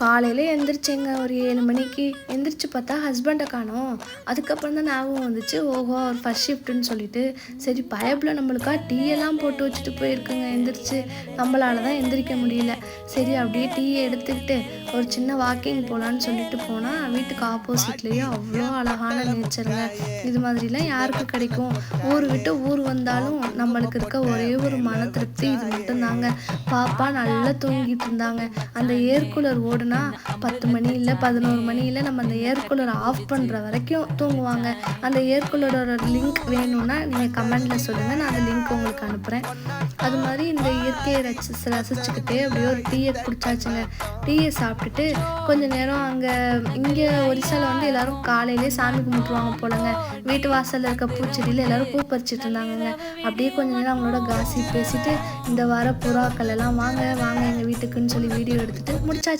காலையில் எந்திரிச்சேங்க ஒரு 7 மணிக்கு. எந்திரிச்சு பார்த்தா ஹஸ்பண்டை காணோம். அதுக்கப்புறம் தான் ஞாபகம் வந்துச்சு, ஓஹோ அவர் ஃபர்ஸ்ட் ஷிஃப்ட்டுன்னு சொல்லிட்டு. சரி பயப்பில் நம்மளுக்கா டீயெல்லாம் போட்டு வச்சுட்டு போயிருக்குங்க. எந்திரிச்சு நம்மளால தான் எந்திரிக்க முடியல. சரி அப்படியே டீயை எடுத்துக்கிட்டு ஒரு சின்ன வாக்கிங் போகலான்னு சொல்லிட்டு போனால் வீட்டுக்கு ஆப்போசிட்லேயே அவ்வளோ அழகான நேச்சருங்க. இது மாதிரிலாம் யாருக்கு கிடைக்கும்? ஊர் விட்டு ஊர் வந்தாலும் நம்மளுக்கு இருக்க ஒரே ஒரு மன திருப்தி இது மட்டும்தாங்க. பாப்பா நல்லா தூங்கிட்டு இருந்தாங்க. அந்த ஏர் கூலர் ஓடுனா 10 மணி இல்லை 11 மணி இல்லை நம்ம அந்த ஏர் கூலரை ஆஃப் பண்ணுற வரைக்கும் தூங்குவாங்க. அந்த ஏர் கூலரோட லிங்க் வேணும்னா நீங்கள் கமெண்டில் சொல்லுங்கள், நான் அந்த லிங்க் உங்களுக்கு அனுப்புகிறேன். அது மாதிரி இந்த இயற்கையை ரசிச்சுக்கிட்டே அப்படியே ஒரு டீயை குடிச்சாச்சுங்க. டீயை சாப்பிட்டுட்டு கொஞ்சம் நேரம் இங்கே ஒரிசாவில் வந்து எல்லோரும் காலையிலே சாமி கும்பிட்டுருவாங்க போலங்க. வீட்டு வாசலில் இருக்க பூச்செடியில் எல்லோரும் பூ பறிச்சிட்டு இருந்தாங்கங்க. அப்படியே கொஞ்சம் நேரம் அவங்களோட காசி பேசிட்டு இந்த வார புறாக்கள் எல்லாம் வாங்க வாங்க எங்கள் வீட்டுக்குன்னு சொல்லி வீடியோ எடுத்துகிட்டு முடிச்சாச்சு.